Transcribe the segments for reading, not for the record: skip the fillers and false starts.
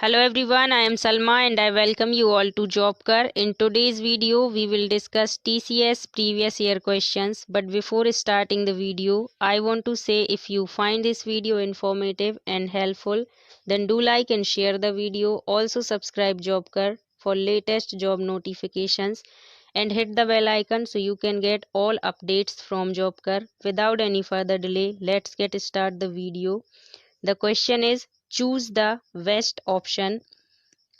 Hello everyone, I am Salma and I welcome you all to JobKar. In today's video, we will discuss TCS previous year questions. But before starting the video, I want to say if you find this video informative and helpful, then do like and share the video. Also subscribe JobKar for latest job notifications and hit the bell icon so you can get all updates from JobKar. Without any further delay, let's get start the video. The question is choose the best option.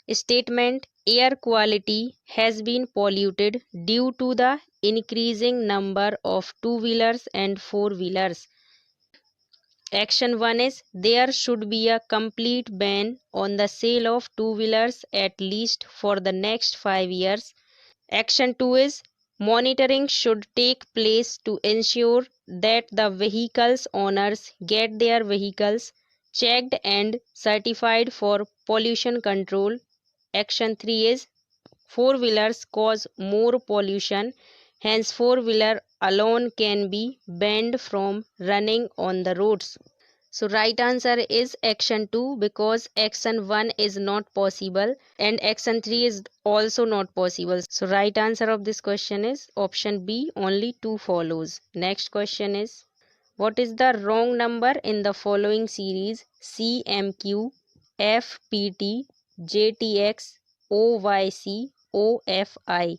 Statement: air quality has been polluted due to the increasing number of two-wheelers and four-wheelers. Action 1 is there should be a complete ban on the sale of two-wheelers at least for the next 5 years. Action 2 is monitoring should take place to ensure that the vehicles owners get their vehicles checked and certified for pollution control. Action 3 is four-wheelers cause more pollution, hence four-wheeler alone can be banned from running on the roads. So right answer is action 2 because action 1 is not possible and action 3 is also not possible. So right answer of this question is option B, only 2 follows. Next question is what is the wrong number in the following series CMQ, FPT, JTX, OYC, OFI?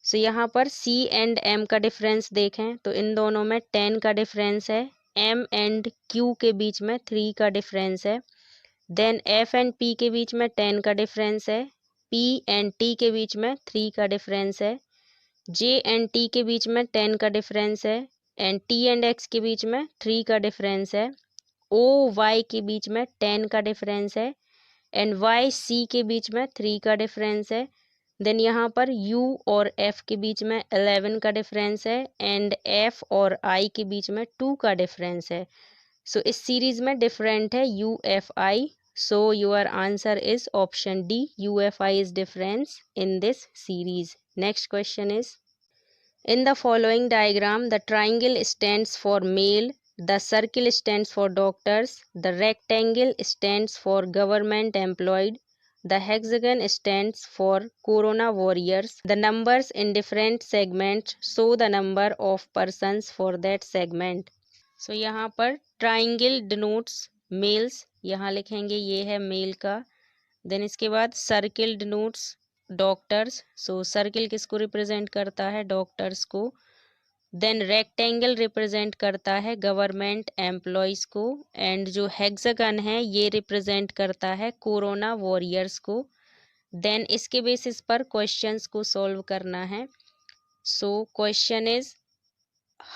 सो यहाँ पर C and M का difference देखें तो इन दोनों में 10 का difference है, M and Q के बीच में 3 का डिफरेंस है, देन F एंड P के बीच में 10 का डिफरेंस है, P एंड T के बीच में 3 का डिफरेंस है, J एंड T के बीच में 10 का डिफरेंस है एंड T एंड X के बीच में 3 का डिफरेंस है, O Y के बीच में 10 का डिफरेंस है एंड Y C के बीच में 3 का डिफरेंस है। देन यहाँ पर U और F के बीच में 11 का डिफरेंस है एंड F और I के बीच में 2 का डिफरेंस है। सो इस सीरीज में डिफरेंट है UFI. So your answer is option D, UFI is difference in this series. Next question is in the following diagram the triangle stands for male, the circle stands for doctors, the rectangle stands for government employed, the hexagon stands for corona warriors. The numbers in different segments show the number of persons for that segment. So यहाँ पर triangle denotes males, यहाँ लिखेंगे ये है mail का. Then इसके बाद circle denotes doctors, so circle किसको रिप्रेजेंट करता है? डॉक्टर्स को. देन रेक्टेंगल रिप्रेजेंट करता है गवर्नमेंट एम्प्लॉयज़ को एंड जो हेक्सागन है ये रिप्रेजेंट करता है कोरोना वॉरियर्स को. देन इसके बेसिस पर क्वेश्चंस को सॉल्व करना है. So question is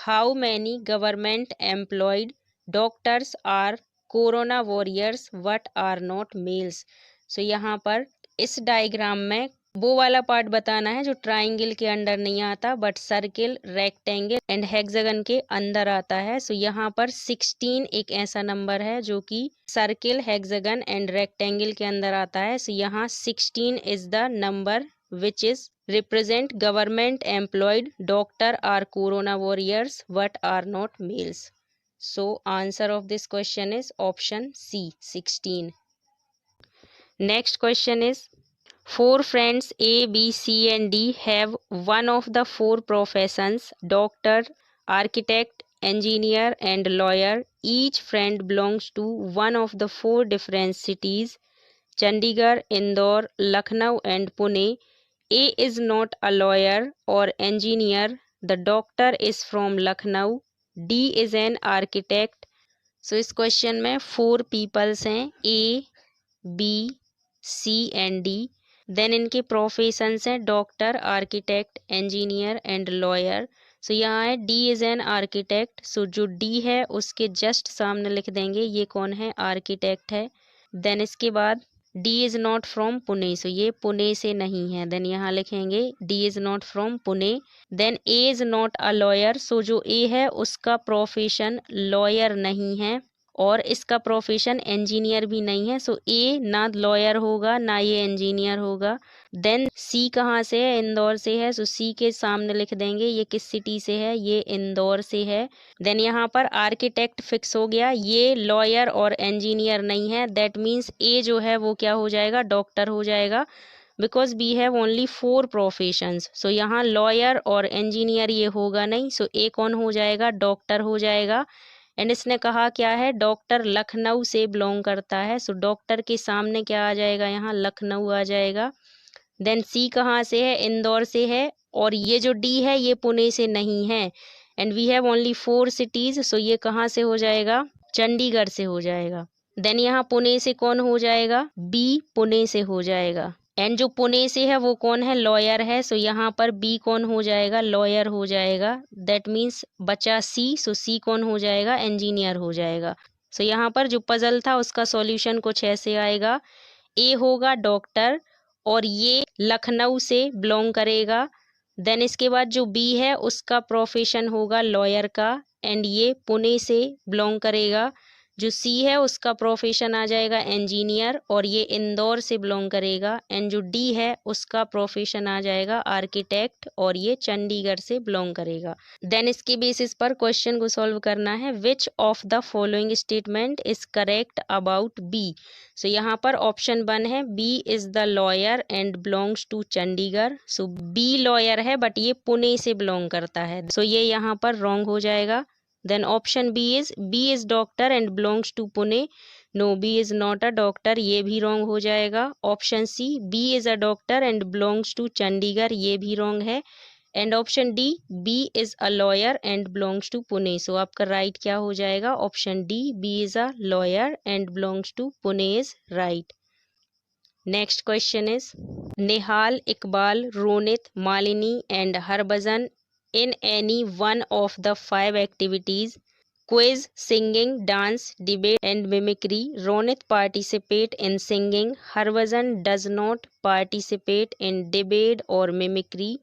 how many government employed doctors are corona warriors what are not males. So यहाँ पर इस डायग्राम में वो वाला पार्ट बताना है जो ट्राइंगल के अंडर नहीं आता but circle, rectangle and hexagon के अंदर आता है. सो यहाँ पर 16 एक ऐसा नंबर है जो कि सर्किल, हेक्सागन एंड रेक्टेंगल के अंदर आता है. सो यहाँ 16 is the number which is represent government employed doctor are corona warriors what are not males. So answer of this question is option C, 16. Next question is four friends A, B, C and D have one of the four professions doctor, architect, engineer and lawyer. Each friend belongs to one of the four different cities Chandigarh, Indore, Lucknow and Pune. A is not a lawyer or engineer. The doctor is from Lucknow. D is an architect. So इस question में 4 peoples हैं A, B, C and D. Then इनके professions हैं doctor, architect, engineer and lawyer. So यहाँ है D is an architect. So जो D है उसके जस्ट सामने लिख देंगे ये कौन है? आर्किटेक्ट है. देन इसके बाद D is not from Pune, so ये पुणे से नहीं है. देन यहाँ लिखेंगे D is not from Pune. Then A is not a lawyer, so जो A है उसका प्रोफेशन लॉयर नहीं है. और इसका प्रोफेशन इंजीनियर भी नहीं है। सो ए ना लॉयर होगा ना ये इंजीनियर होगा। देन सी कहाँ से है, इंदौर से है। सो सी के सामने लिख देंगे ये किस सिटी से है, ये इंदौर से है। देन यहाँ पर आर्किटेक्ट फिक्स हो गया, ये लॉयर और इंजीनियर नहीं है। दैट मीन्स ए जो है वो क्या हो जाएगा, डॉक्टर हो जाएगा, because we have only 4 professions. So यहाँ लॉयर और इंजीनियर ये होगा नहीं। सो ए कौन हो जाएगा, डॉक्टर हो जाएगा। एंड इसने कहा क्या है, डॉक्टर लखनऊ से बिलोंग करता है। सो डॉक्टर के सामने क्या आ जाएगा, यहाँ लखनऊ आ जाएगा। देन सी कहाँ से है, इंदौर से है। और ये जो डी है ये पुणे से नहीं है। And we have only 4 cities. So ये कहाँ से हो जाएगा, चंडीगढ़ से हो जाएगा। देन यहाँ पुणे से कौन हो जाएगा, बी पुणे से हो जाएगा। एंड जो पुणे से है वो कौन है, लॉयर है। सो यहाँ पर बी कौन हो जाएगा, लॉयर हो जाएगा। दैट मीन्स बचा सी। सो सी कौन हो जाएगा, इंजीनियर हो जाएगा। सो यहाँ पर जो पजल था उसका सॉल्यूशन कुछ ऐसे आएगा, ए होगा डॉक्टर और ये लखनऊ से बिलोंग करेगा। देन इसके बाद जो बी है उसका प्रोफेशन होगा लॉयर का एंड ये पुणे से बिलोंग करेगा। जो सी है उसका प्रोफेशन आ जाएगा इंजीनियर और ये इंदौर से बिलोंग करेगा। एंड जो डी है उसका प्रोफेशन आ जाएगा आर्किटेक्ट और ये चंडीगढ़ से बिलोंग करेगा। देन इसके बेसिस पर क्वेश्चन को सॉल्व करना है। Which of the following statement is correct about B. So यहाँ पर ऑप्शन 1 है, B is the lawyer and belongs to Chandigarh. So B lawyer है बट ये पुणे से बिलोंग करता है। सो ये यहाँ पर रॉन्ग हो जाएगा। Then option B is doctor and belongs to Pune. No, B is not a doctor, ये भी wrong हो जाएगा। Option C, B is a doctor and belongs to Chandigarh, ये भी wrong है। And option D, B is a lawyer and belongs to Pune. So आपका right क्या हो जाएगा, option D, B is a lawyer and belongs to Pune is right. Next question is, Nihal, Iqbal, Ronit, Malini and Harbhajan in any one of the 5 activities, quiz, singing, dance, debate and mimicry. Ronit participate in singing, Harbhajan does not participate in debate or mimicry,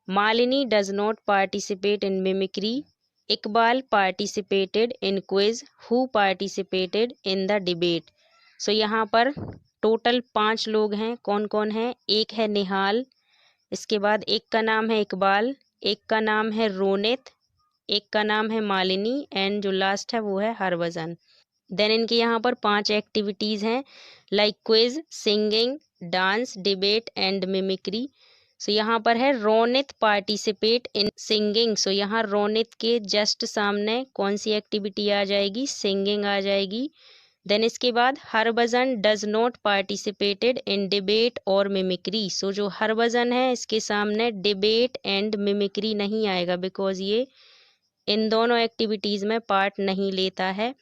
Malini does not participate in mimicry, Iqbal participated in quiz, who participated in the debate. So यहाँ पर total 5 लोग हैं। कौन कौन है, एक है निहाल, इसके बाद एक का नाम है इकबाल, एक का नाम है रोनित, एक का नाम है मालिनी एंड जो लास्ट है वो है हरभजन। देन इनके यहाँ पर 5 एक्टिविटीज़ हैं, like quiz, singing, dance, debate and mimicry. So यहाँ पर है Ronit participate in singing. So यहाँ रोनित के जस्ट सामने कौन सी एक्टिविटी आ जाएगी, सिंगिंग आ जाएगी। देन इसके बाद Harbhajan does not participated in debate और मिमिक्री। सो जो हरभजन है इसके सामने डिबेट एंड मिमिक्री नहीं आएगा बिकॉज ये इन दोनों एक्टिविटीज़ में पार्ट नहीं लेता है।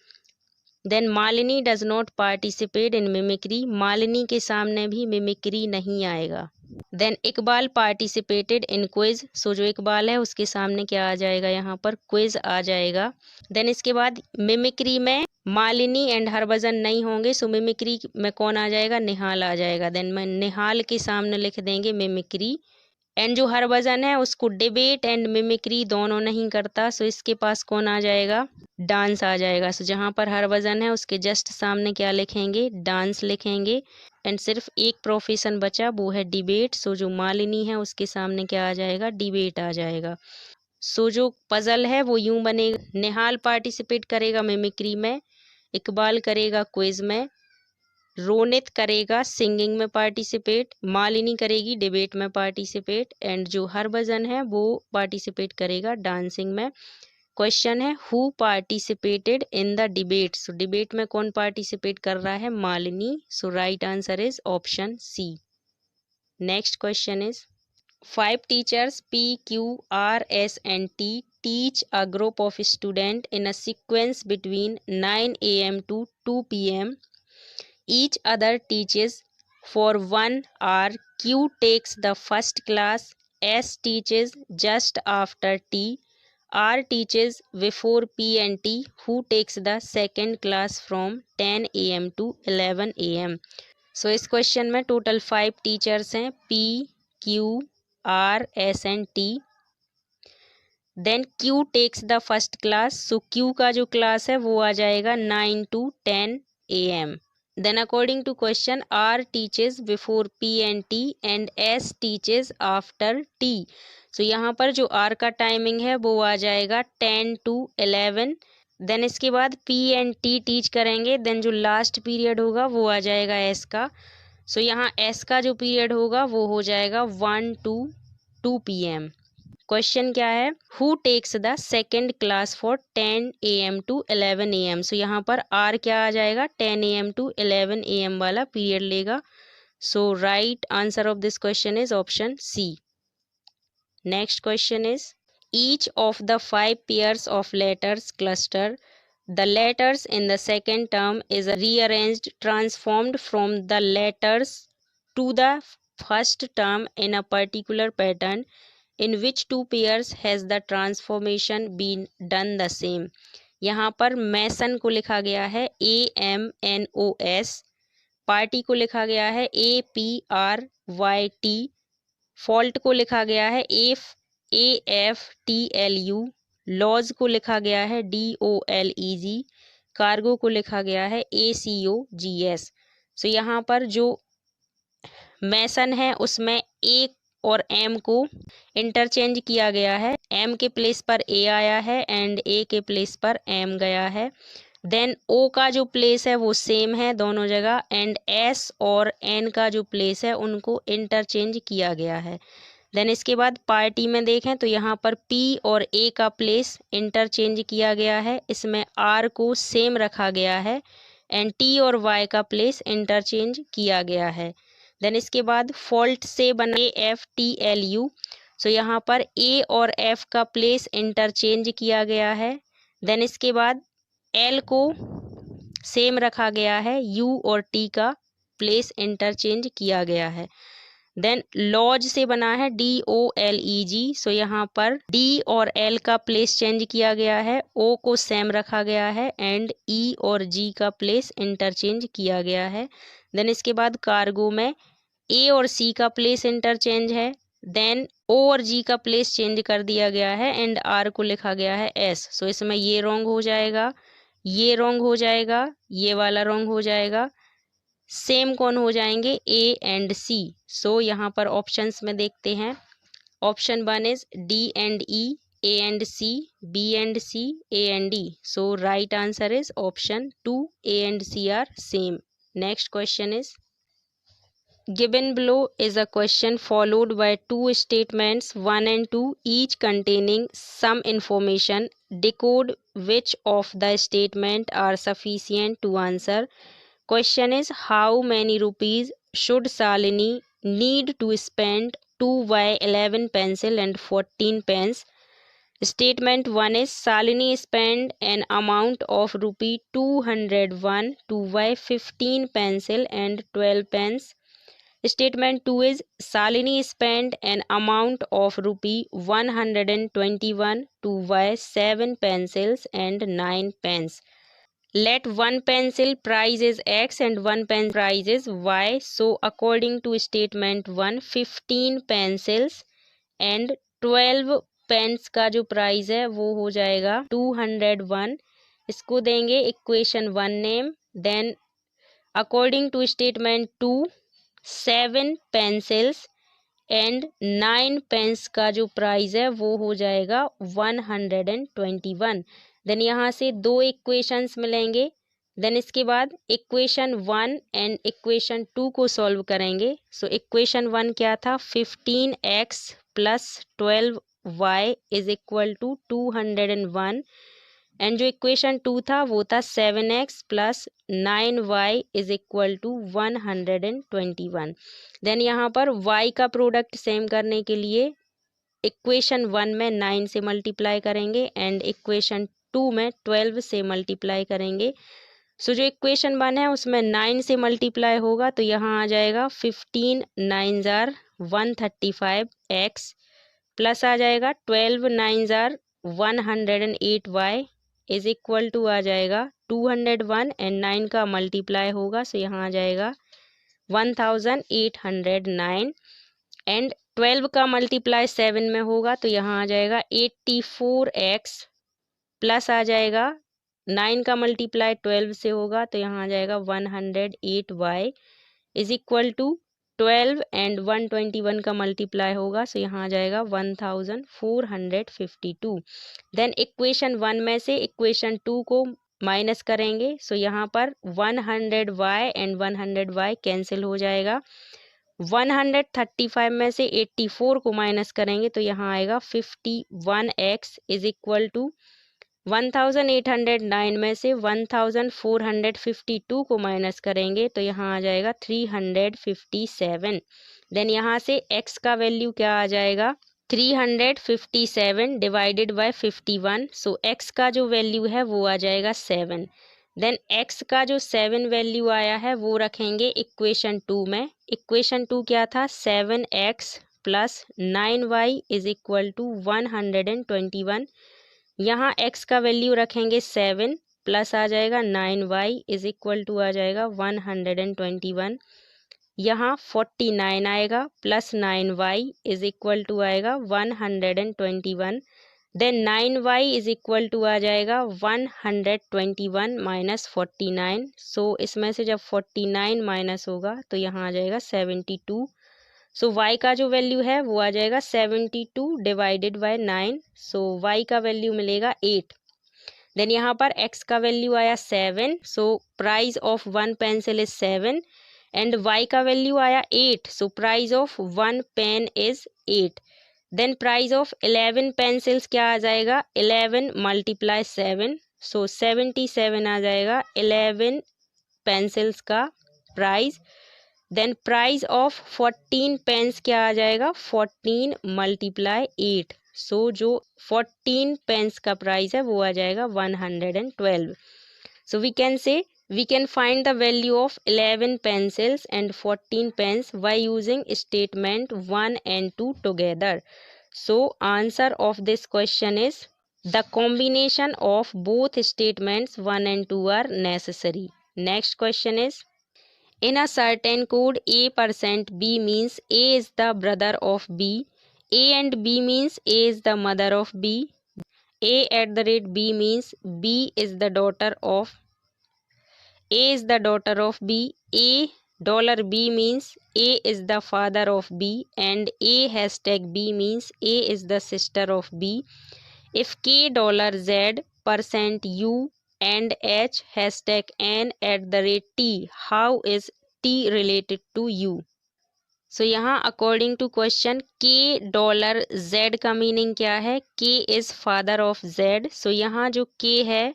Then Malini does not participate in mimicry, Malini के सामने भी मिमिक्री नहीं आएगा। Then Iqbal participated in quiz. So जो इकबाल है उसके सामने क्या आ जाएगा, यहाँ पर क्विज आ जाएगा। देन इसके बाद मिमिक्री में मालिनी एंड हरभजन नहीं होंगे। सो मिमिक्री में कौन आ जाएगा, निहाल आ जाएगा। देन मैं निहाल के सामने लिख देंगे मिमिक्री। एंड जो हरभजन है उसको डिबेट एंड मिमिक्री दोनों नहीं करता। सो इसके पास कौन आ जाएगा, डांस आ जाएगा। सो जहाँ पर हरभजन है उसके जस्ट सामने क्या लिखेंगे, डांस लिखेंगे। एंड सिर्फ एक प्रोफेशन बचा वो है डिबेट। सो जो मालिनी है उसके सामने क्या आ जाएगा, डिबेट आ जाएगा। सो जो पजल है वो यूं बनेगा, निहाल पार्टिसिपेट करेगा मिमिक्री में, इकबाल करेगा क्विज में, रोनित करेगा सिंगिंग में पार्टिसिपेट, मालिनी करेगी डिबेट में पार्टिसिपेट एंड जो हरभजन है वो पार्टिसिपेट करेगा डांसिंग में। क्वेश्चन है who participated in the debate. So debate में कौन पार्टिसिपेट कर रहा है, Malini. So right answer is option C. Next question is 5 teachers P, Q, R, S and T teach a group of students in a sequence between 9 a.m. to 2 p.m. Each other teaches for 1 hour. Q takes the first class, S teaches just after T, R teaches before P and T. Who takes the second class from 10 a.m. to 11 a.m. So इस question में total 5 teachers हैं, P, Q, R, S and T। Then Q takes the first class, so Q का जो class है वो आ जाएगा 9 to 10 AM. Then according to question, R teaches before P and T and S teaches after T. So यहाँ पर जो R का टाइमिंग है वो आ जाएगा 10 to 11. देन इसके बाद P and T टीच करेंगे, देन जो लास्ट पीरियड होगा वो आ जाएगा S का. सो यहाँ S का जो पीरियड होगा वो हो जाएगा 1 to 2 PM. क्वेश्चन क्या है, who takes the second class for 10 AM to 11 AM. So यहाँ पर आर क्या आ जाएगा, 10 AM to 11 AM वाला पीरियड लेगा. So right answer of this question is option C. Next question is, each of the 5 pairs of letters cluster the letters in the second term is rearranged transformed from the letters to the first term in a particular pattern. In which two pairs has the transformation been done the same. यहाँ पर मैसन को लिखा गया है AMNOS, party को लिखा गया है APRYT, फॉल्ट को लिखा गया है AFTLU, लॉज को लिखा गया है DOLEG, कार्गो को लिखा गया है ACOGS. सो यहाँ पर जो मैसन है उसमें ए और एम को इंटरचेंज किया गया है. एम के प्लेस पर ए आया है एंड ए के प्लेस पर एम गया है. देन ओ का जो प्लेस है वो सेम है दोनों जगह, एंड एस और एन का जो प्लेस है उनको इंटरचेंज किया गया है. देन इसके बाद पार्टी में देखें तो यहाँ पर पी और ए का प्लेस इंटरचेंज किया गया है, इसमें आर को सेम रखा गया है, एंड टी और वाई का प्लेस इंटरचेंज किया गया है. देन इसके बाद फॉल्ट से बना AFTLU, सो यहाँ पर ए और एफ का प्लेस इंटरचेंज किया गया है. देन इसके बाद एल को सेम रखा गया है, यू और टी का प्लेस इंटरचेंज किया गया है. देन लॉज से बना है DOLEG, सो यहाँ पर डी और एल का प्लेस चेंज किया गया है, ओ को सेम रखा गया है, एंड ई और जी का प्लेस इंटरचेंज किया गया है. देन इसके बाद कार्गो में ए और सी का प्लेस इंटरचेंज है, देन ओ और जी का प्लेस चेंज कर दिया गया है, एंड आर को लिखा गया है एस. सो इसमें ये रॉन्ग हो जाएगा, ये रॉन्ग हो जाएगा, ये वाला रॉन्ग हो जाएगा. सेम कौन हो जाएंगे, ए एंड सी. सो यहाँ पर ऑप्शंस में देखते हैं. Option 1 is D and E, A and C, B and C, A and D. So right answer is option 2, A and C are same. Next question is, given below is a question followed by two statements 1 and 2 each containing some information. Decode which of the statement are sufficient to answer. Question is, how many rupees should Shalini need to spend to buy 11 pencil and 14 pens? Statement 1 is, Shalini spent an amount of rupee 201 to buy 15 pencil and 12 pens. Statement 2 is, Shalini spent an amount of rupee 121 to buy 7 pencils and 9 pens. Let one pencil price is X and one pen price is Y. So according to statement 1, 15 pencils and 12 pens का जो price है वो हो जाएगा 201. इसको देंगे equation 1 name. Then according to statement 2, 7 pencils and 9 pens का जो प्राइस है वो हो जाएगा 121. देन यहाँ से दो इक्वेशंस मिलेंगे. देन इसके बाद इक्वेशन 1 एंड इक्वेशन 2 को सॉल्व करेंगे. सो इक्वेशन 1 क्या था, 15x plus 12y is equal to 201, and जो इक्वेशन 2 था वो था 7x plus 9y is equal to 121. Then यहाँ पर y का प्रोडक्ट सेम करने के लिए इक्वेशन 1 में 9 से मल्टीप्लाई करेंगे एंड इक्वेशन 2 में 12 से मल्टीप्लाई करेंगे. सो जो इक्वेशन 1 है उसमें 9 से मल्टीप्लाई होगा तो यहाँ आ जाएगा 15 9 जार 135x प्लस आ जाएगा 12 9 जार 108y इज इक्वल टू आ जाएगा 201 एंड 9 का मल्टीप्लाई होगा. सो यहाँ आ जाएगा 1809. एंड 12 का मल्टीप्लाई 7 में होगा तो यहाँ आ जाएगा 84x प्लस आ जाएगा 9 का मल्टीप्लाई 12 से होगा तो यहाँ आ जाएगा 108y is equal to 12 and 121 का मल्टीप्लाई होगा सो यहाँ आ जाएगा 1452। देन इक्वेशन 1 में से इक्वेशन 2 को माइनस करेंगे सो यहाँ पर 100y एंड 100y कैंसिल हो जाएगा। 135 में से 84 को माइनस करेंगे तो यहाँ आएगा 51x इज इक्वल टू 1809 में से 1452 को माइनस करेंगे तो यहाँ आ जाएगा 357। देन यहाँ से x का वैल्यू क्या आ जाएगा 357 डिवाइडेड बाय 51 सो x का जो वैल्यू है वो आ जाएगा 7। देन x का जो 7 वैल्यू आया है वो रखेंगे इक्वेशन 2 में। इक्वेशन 2 क्या था 7x plus 9y is equal to 121। यहाँ x का वैल्यू रखेंगे 7 प्लस आ जाएगा 9y इज इक्वल टू आ जाएगा 121। यहाँ 49 आएगा plus 9y is equal to आएगा 121। Then 9y is equal to आ जाएगा 121 माइनस 49 सो इसमें से जब 49 माइनस होगा तो यहाँ आ जाएगा 72। सो y का जो वैल्यू है वो आ जाएगा 72 डिवाइडेड बाय 9 सो y का वैल्यू मिलेगा 8। देन यहाँ पर x का वैल्यू आया 7 so price of 1 pencil is 7 and y का वैल्यू आया 8 so price of 1 pen is 8। Then price of 11 pencils क्या आ जाएगा 11 मल्टीप्लाई 7 सो 77 आ जाएगा 11 पेंसिल्स का price. Then price of 14 pens क्या आ जाएगा 14 मल्टीप्लाई 8 सो जो 14 पेन्स का प्राइस है वो आ जाएगा 112। So we can say we can find the value of 11 pencils and 14 pens by using statement 1 and 2 together. So answer of this question is the combination of both statements 1 and 2 are necessary. Next question is in a certain code A% B means A is the brother of B. A and B means A is the mother of B. A@B means B is the daughter of A is the daughter of B. $B means A is the father of B and A#B means A is the sister of B. If $Z%U and H#N@T, how is T related to U? So यहाँ according to question $Z का meaning क्या है K is father of Z। So यहाँ जो K है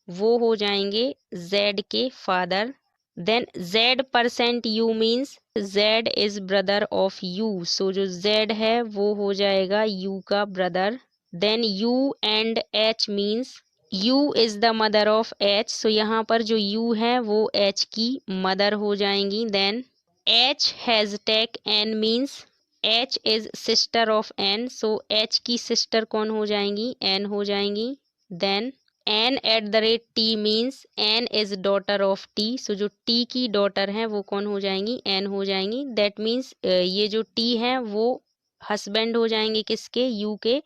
वो हो जाएंगे Z के फादर। Then Z%U means Z is brother of U so जो Z है वो हो जाएगा U का brother. Then U and H means U is the mother of H so यहाँ पर जो U है वो H की मदर हो जाएंगी। Then H#N means H is sister of N so H की सिस्टर कौन हो जाएंगी N हो जाएंगी। Then N@T means N is daughter of T so जो T की डॉटर हैं वो कौन हो जाएंगी N हो जाएंगी। दैट मीन्स ये जो T हैं वो हस्बैंड हो जाएंगे किसके U के।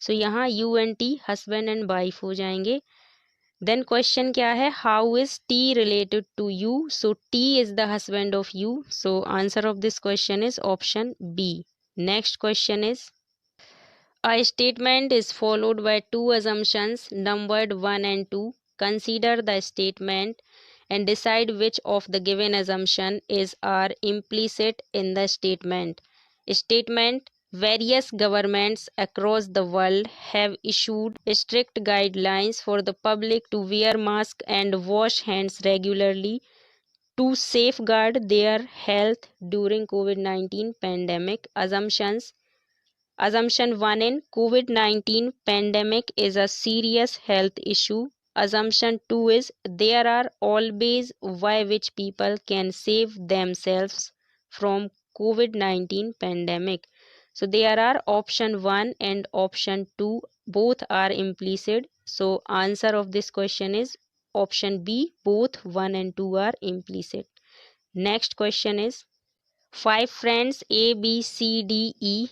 सो यहाँ U and T husband and wife हो जाएंगे। देन क्वेश्चन क्या है how is T related to U so T is the husband of U so answer of this question is option B. Next question is a statement is followed by two assumptions numbered 1 and 2. Consider the statement and decide which of the given assumption is or implicit in the statement. Statement Various governments across the world have issued strict guidelines for the public to wear masks and wash hands regularly to safeguard their health during COVID-19 pandemic. Assumptions Assumption 1 in COVID-19 pandemic is a serious health issue. Assumption 2 is there are always ways which people can save themselves from COVID-19 pandemic. So there are option 1 and option 2 both are implicit. So answer of this question is option B both 1 and 2 are implicit. Next question is 5 friends A, B, C, D, E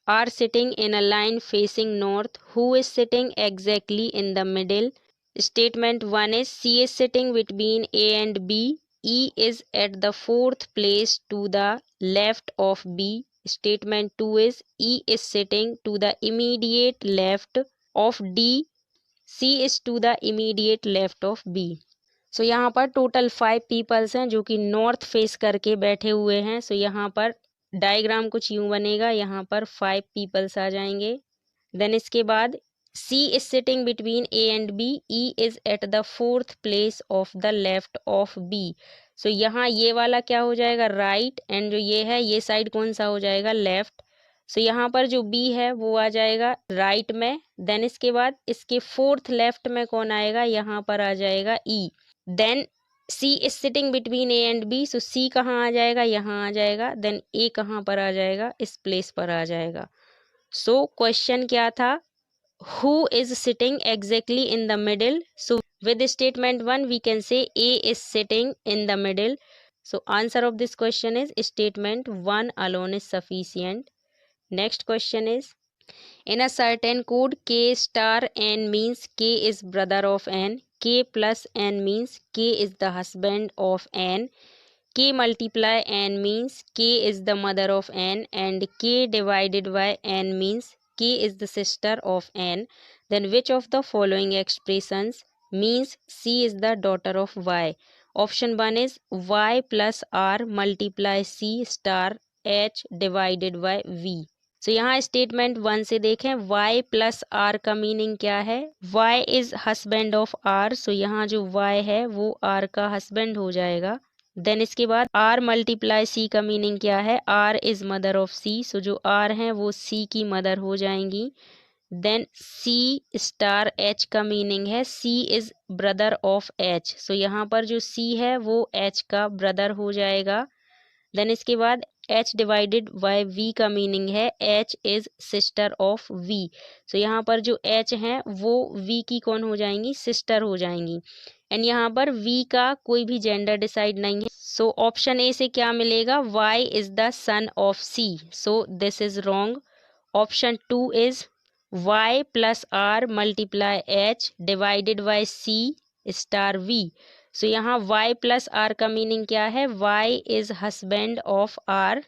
are sitting in a line facing north. Who is sitting exactly in the middle? Statement 1 is C is sitting between A and B. E is at the fourth place to the left of B. Statement 2 is E is sitting to the immediate left of D. C is to the immediate left of B. सो यहाँ पर total 5 peoples हैं जो कि north face करके बैठे हुए हैं. सो यहाँ पर डायग्राम कुछ यूं बनेगा, यहाँ पर 5 पीपल्स आ जाएंगे. देन इसके बाद C is sitting between A and B. E is at the fourth place of the left of B. सो यहाँ ये वाला क्या हो जाएगा, राइट, एंड जो ये है ये साइड कौन सा हो जाएगा, लेफ्ट. सो यहाँ पर जो B है वो आ जाएगा राइट में. देन इसके बाद इसके फोर्थ लेफ्ट में कौन आएगा, यहाँ पर आ जाएगा E. देन C is sitting between A and B. So C कहाँ आ जाएगा, यहाँ आ जाएगा. देन A कहाँ पर आ जाएगा, इस प्लेस पर आ जाएगा. सो क्वेश्चन क्या था, who is sitting exactly in the middle? So with statement 1 we can say A is sitting in the middle. So answer of this question is statement 1 alone is sufficient. Next question is, in a certain code K star N means K is brother of N. K plus N means K is the husband of N. K multiply N means K is the mother of N, and K divided by N means K is the sister of N. Then which of the following expressions means C is the daughter of Y? Option 1 is Y plus R multiply C star H divided by V. So यहाँ statement 1 से देखें, Y plus R का meaning क्या है, Y is husband of R. सो यहाँ जो Y है वो R का हस्बैंड हो जाएगा. देन इसके बाद R मल्टीप्लाई C का मीनिंग क्या है, R is mother of C. So जो R हैं वो C की मदर हो जाएंगी. देन C स्टार H का मीनिंग है C is brother of H. So यहाँ पर जो C है वो H का ब्रदर हो जाएगा. देन इसके बाद H डिवाइडेड बाय V का मीनिंग है H is sister of V. So यहाँ पर जो H हैं वो V की कौन हो जाएंगी, सिस्टर हो जाएंगी. एंड यहाँ पर V का कोई भी जेंडर डिसाइड नहीं है. सो ऑप्शन ए से क्या मिलेगा, Y is the son of C. So this is wrong. Option 2 is Y plus R multiply H divided by C star V. So यहाँ Y प्लस R का meaning क्या है, Y is husband of R.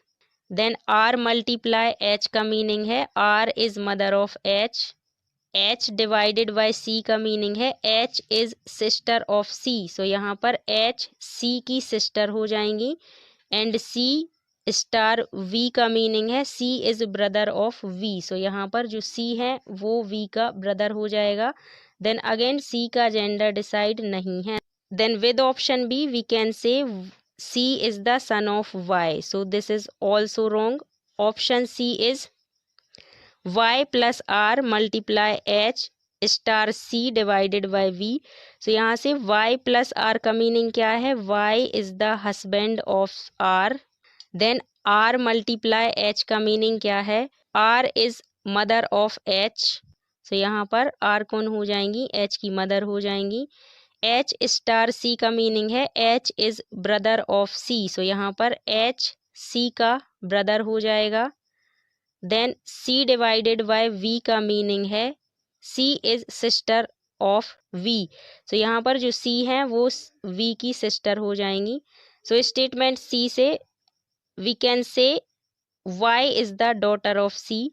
Then R multiply H का meaning है R is mother of H. H divided by C का meaning है H is sister of C. So यहाँ पर H C की सिस्टर हो जाएंगी. एंड C स्टार V का मीनिंग है C is brother of V. So यहाँ पर जो C है वो V का ब्रदर हो जाएगा. देन अगेन C का जेंडर डिसाइड नहीं है. Then with option B we can say C is the son of Y. So this is also wrong. Option C is Y plus R multiply H star C divided by V. So यहाँ से Y plus R का meaning क्या है, Y is the husband of R. Then R multiply H का meaning क्या है, R is mother of H. So यहाँ पर R कौन हो जाएंगी, H की मदर हो जाएंगी. H स्टार C का मीनिंग है H is brother of C. So यहाँ पर H C का ब्रदर हो जाएगा. Then C divided by V का मीनिंग है C is sister of V. So यहाँ पर जो C है वो V की सिस्टर हो जाएंगी. सो स्टेटमेंट C से we can say Y is the daughter of C.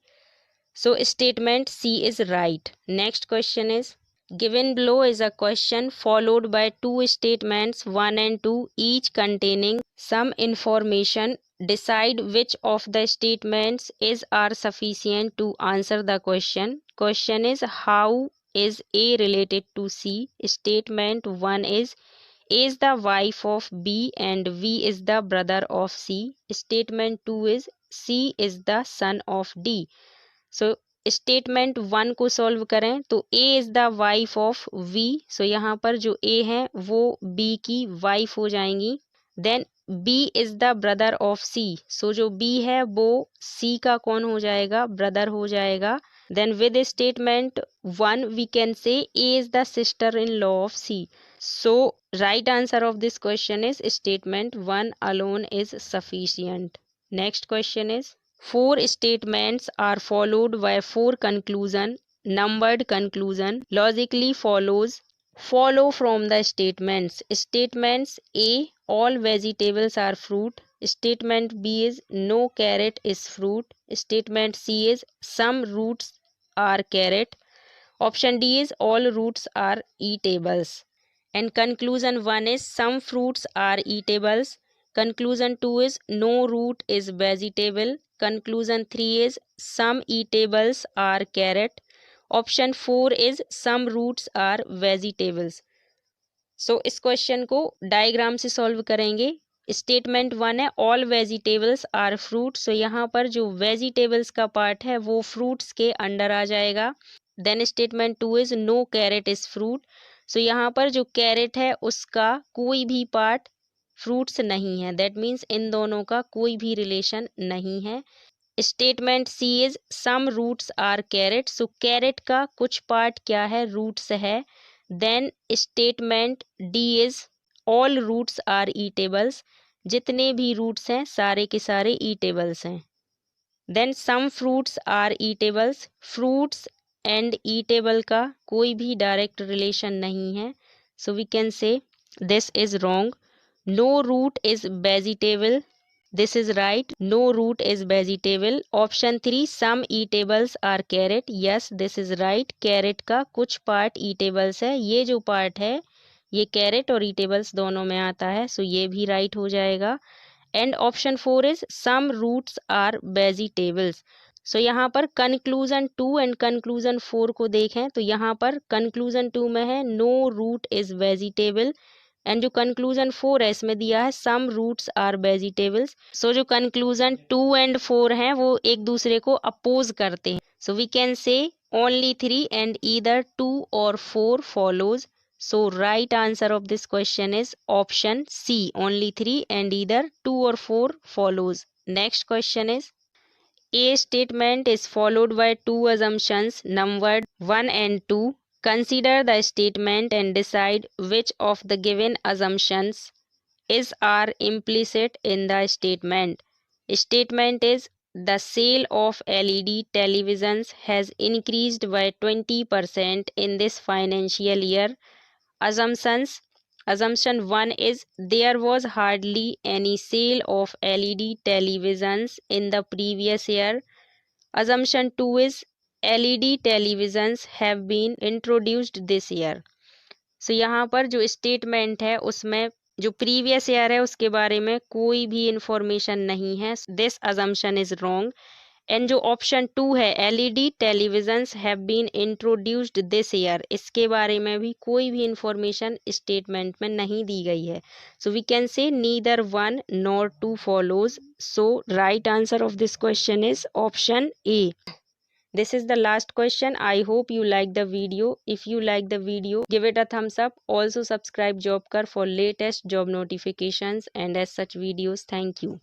So statement C is right. Next question is, given below is a question followed by two statements 1 and 2 each containing some information. Decide which of the statements is are sufficient to answer the question. Question is, how is A related to C? Statement 1 is A is the wife of B and V is the brother of C. Statement 2 is C is the son of D. So statement 1 को solve करें तो A is the wife of V. So यहाँ पर जो A है वो B की wife हो जाएंगी. Then B is the brother of C. So जो B है वो C का कौन हो जाएगा, ब्रदर हो जाएगा. Then with statement 1 we can say A is the sister in law of C. So right answer of this question is statement 1 alone is sufficient. Next question is, four statements are followed by four conclusion. Numbered conclusion logically follow from the statements. Statements A, all vegetables are fruit. Statement B is no carrot is fruit. Statement C is some roots are carrot. Option D is all roots are eatables. And conclusion 1 is some fruits are eatables. Conclusion 2 is no root is vegetable. Conclusion 3 is some eatables are carrot. Option 4 is some roots are vegetables. सो इस question को diagram से solve करेंगे. Statement 1 है all vegetables are fruit. So यहाँ पर जो vegetables का part है वो फ्रूट्स के अंडर आ जाएगा. Then statement 2 is no carrot is fruit. So यहाँ पर जो कैरेट है उसका कोई भी पार्ट फ्रूट्स नहीं है. दैट मीन्स इन दोनों का कोई भी रिलेशन नहीं है. Statement C is some roots are carrot. So carrot का कुछ पार्ट क्या है, रूट्स है. Then statement D is all roots are eatables. जितने भी रूट्स हैं सारे के सारे ईटेबल्स हैं. Then some fruits are eatables. Fruits and eatable का कोई भी डायरेक्ट रिलेशन नहीं है. So we can say this is wrong. No root is vegetable. This is right. No root is vegetable. Option 3 some eatables are carrot. Yes, this is right. Carrot का कुछ part eatables है. ये जो part है ये carrot और eatables दोनों में आता है. सो ये भी राइट हो जाएगा. And option 4 is some roots are vegetables. सो यहाँ पर कंक्लूजन 2 एंड कंक्लूजन 4 को देखें तो यहाँ पर कंक्लूजन 2 में है no root is vegetable. And जो कंक्लूजन 4 है इसमें दिया है some roots are vegetables. So जो कंक्लूजन 2 एंड 4 हैं वो एक दूसरे को अपोज करते हैं. So we can say only 3 and either 2 और 4 follows. So right answer of this question is option C, only 3 and either 2 और 4 follows. Next question is A statement is followed by two assumptions numbered 1 and 2. Consider the statement and decide which of the given assumptions is or implicit in the statement. Statement is the sale of LED televisions has increased by 20% in this financial year. Assumption 1 is there was hardly any sale of LED televisions in the previous year. Assumption 2 is LED televisions have been introduced this year. सो यहाँ पर जो statement है उसमें जो previous year है उसके बारे में कोई भी इंफॉर्मेशन नहीं है. This assumption is wrong. And जो ऑप्शन 2 है LED televisions have been introduced this year, इसके बारे में भी कोई भी इंफॉर्मेशन स्टेटमेंट में नहीं दी गई है. So we can say neither 1 nor 2 follows. So right answer of this question is option A. This is the last question. I hope you like the video. If you like the video, give it a thumbs up. Also subscribe JobKar for latest job notifications and as such videos. Thank you.